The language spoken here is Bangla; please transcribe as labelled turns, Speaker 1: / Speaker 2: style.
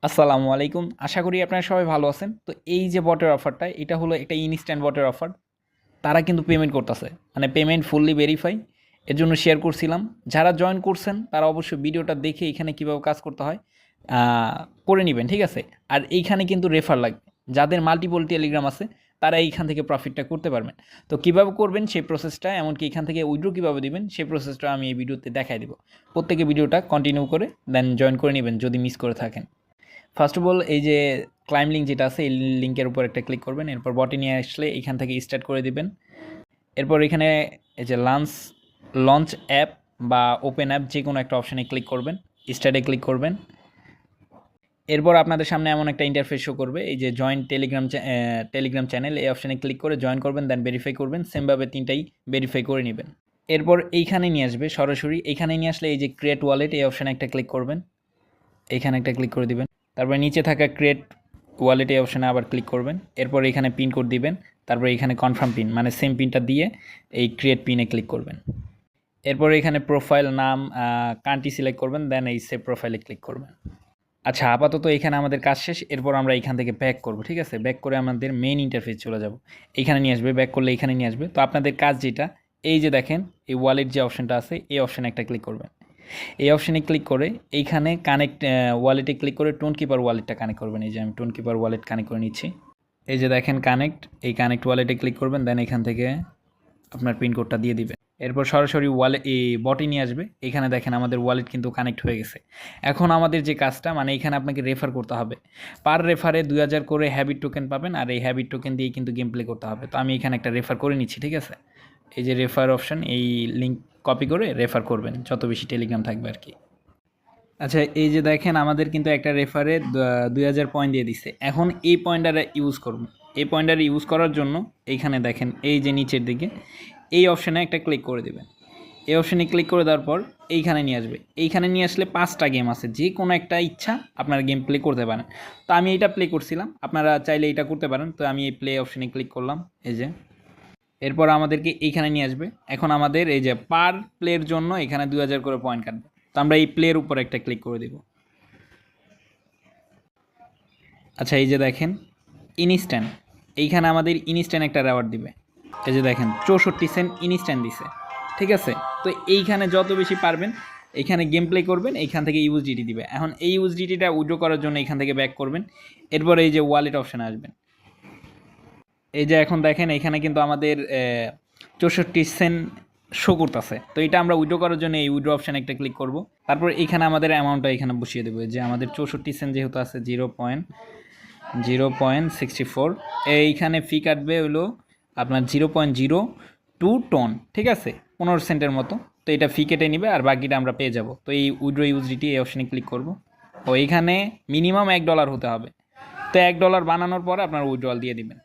Speaker 1: আসসালামু আলাইকুম। আশা করি আপনারা সবাই ভালো আছেন। তো এই যে বটের অফারটা, এটা হলো একটা ইনস্ট্যান্ট বটের অফার। তারা কিন্তু পেমেন্ট করতেছে, মানে পেমেন্ট ফুললি ভেরিফাই। এর জন্য শেয়ার করছিলাম। যারা জয়েন করছেন তারা অবশ্যই ভিডিওটা দেখে এখানে কীভাবে কাজ করতে হয় করে নেবেন, ঠিক আছে? আর এইখানে কিন্তু রেফার লাগবে। যাদের মাল্টিপল টেলিগ্রাম আছে তারা এইখান থেকে প্রফিটটা করতে পারবেন। তো কীভাবে করবেন সেই প্রসেসটা, এমনকি এখান থেকে উইথড্র কীভাবে দিবেন সেই প্রসেসটা আমি এই ভিডিওতে দেখাই দেবো। প্রত্যেকে ভিডিওটা কন্টিনিউ করে দেন জয়েন করে নেবেন যদি মিস করে থাকেন। ফার্স্ট অফ অল এই যে ক্লাইম লিঙ্ক যেটা আছে এই লিঙ্কের উপর একটা ক্লিক করবেন। এরপর বটে নিয়ে আসলে এখান থেকে স্টার্ট করে দিবেন। এরপর এখানে এই যে লঞ্চ অ্যাপ বা ওপেন অ্যাপ যে কোনো একটা অপশানে ক্লিক করবেন, স্টার্টে ক্লিক করবেন। এরপর আপনাদের সামনে এমন একটা ইন্টারফেস শো করবে, এই যে জয়েন টেলিগ্রাম চ্যানেল, এই অপশানে ক্লিক করে জয়েন করবেন, দেন ভেরিফাই করবেন। সেমভাবে তিনটাই ভেরিফাই করে নেবেন। এরপর এইখানে নিয়ে আসবে, সরাসরি এইখানে নিয়ে আসলে এই যে ক্রিয়েট ওয়ালেট এই অপশানে একটা ক্লিক করবেন, এইখানে একটা ক্লিক করে দিবেন। তারপরে নিচে থাকা ক্রিয়েট ওয়ালেট এই অপশানে আবার ক্লিক করবেন। এরপর এখানে পিন কোড দিবেন। তারপরে এখানে কনফার্ম পিন, মানে সেম পিনটা দিয়ে এই ক্রিয়েট পিনে ক্লিক করবেন। এরপর এখানে প্রোফাইল নাম কান্ট্রি সিলেক্ট করবেন, দেন এই সেভ প্রোফাইলে ক্লিক করবেন। আচ্ছা, আপাতত এখানে আমাদের কাজ শেষ। এরপর আমরা এখান থেকে ব্যাক করব, ঠিক আছে? ব্যাক করে আমাদের মেইন ইন্টারফেস চলে যাব। এইখানে নিয়ে আসবে, ব্যাক করলে এখানে নিয়ে আসবে। তো আপনাদের কাজ যেটা, এই যে দেখেন এই ওয়ালেট যে অপশানটা আছে এই অপশানে একটা ক্লিক করবেন। এই অপশানে ক্লিক করে এইখানে কানেক্ট ওয়ালেটে ক্লিক করে টোন কিপার ওয়ালেটটা কানেক্ট করবেন। এই যে আমি টোন কিপার ওয়ালেট কানেক্ট করে নিচ্ছি। এই যে দেখেন কানেক্ট, এই কানেক্ট ওয়ালেটে ক্লিক করবেন, দেন এখান থেকে আপনার পিন কোডটা দিয়ে দিবেন। এরপর সরাসরি ওয়ালেট এই বটে নিয়ে আসবে। এখানে দেখেন আমাদের ওয়ালেট কিন্তু কানেক্ট হয়ে গেছে। এখন আমাদের যে কাজটা, মানে এখানে আপনাকে রেফার করতে হবে। পার রেফারে 2000 করে হ্যাবিট টোকেন পাবেন, আর এই হ্যাবিট টোকেন দিয়েই কিন্তু গেম প্লে করতে হবে। তো আমি এখানে একটা রেফার করে নিচ্ছি, ঠিক আছে? এই যে রেফার অপশান, এই লিঙ্ক কপি করে রেফার করবেন, যত বেশি টেলিগ্রাম থাকবে আর কি। আচ্ছা, এই যে দেখেন আমাদের কিন্তু একটা রেফারে 2000 পয়েন্ট দিয়ে দিচ্ছে। এখন এই পয়েন্টটা ইউজ করব। এই পয়েন্টটা ইউজ করার জন্য এইখানে দেখেন এই যে নিচের দিকে এই অপশানে একটা ক্লিক করে দেবেন। এই অপশানে ক্লিক করে দেওয়ার পর এইখানে নিয়ে আসবে। এইখানে নিয়ে আসলে 5টা গেম আছে, যে কোনো একটা ইচ্ছা আপনারা গেম প্লে করতে পারেন। তো আমি এইটা প্লে করছিলাম, আপনারা চাইলে এইটা করতে পারেন। তো আমি এই প্লে অপশানে ক্লিক করলাম, এই যে। এরপর আমাদেরকে এইখানে নিয়ে আসবে। এখন আমাদের এই যে পার প্লের জন্য এখানে 2000 করে পয়েন্ট কাটবে। তো আমরা এই প্লের উপর একটা ক্লিক করে দেব। আচ্ছা, এই যে দেখেন ইনস্ট্যান্ট, এইখানে আমাদের ইনস্ট্যান্ট একটা রেওয়ার্ড দিবে। এই যে দেখেন 64 সেন্ট ইনস্ট্যান্ট দিছে, ঠিক আছে? তো এইখানে যত বেশি পারবেন এইখানে গেম প্লে করবেন, এইখান থেকে ইউএসডিটি দিবে। এখন এই ইউএসডিটিটা উইথড্র করার জন্য এইখান থেকে ব্যাক করবেন। এরপর এই যে ওয়ালেট অপশানে আসবেন। এই যে এখন দেখেন এখানে কিন্তু আমাদের 64 সেন্ট শো করতেছে। তো এটা আমরা উইথড্র করার জন্য এই উইথড্র অপশানে একটা ক্লিক করব। তারপর এখানে আমাদের অ্যামাউন্টটা এখানে বসিয়ে দেবো, যে আমাদের 64 সেন্ট যেহেতু আছে 0.64, এইখানে ফি কাটবে হলো আপনার 0.02 টন, ঠিক আছে? 15 সেন্টের মতো। তো এটা ফি কেটে নেবে, আর বাকিটা আমরা পেয়ে যাব। তো এই উইথড্র ইউএসডিটি এই অপশানে ক্লিক করব। ও এইখানে মিনিমাম $1 হতে হবে। তো $1 বানানোর পরে আপনার উইথড্রয়াল দিয়ে দিবেন।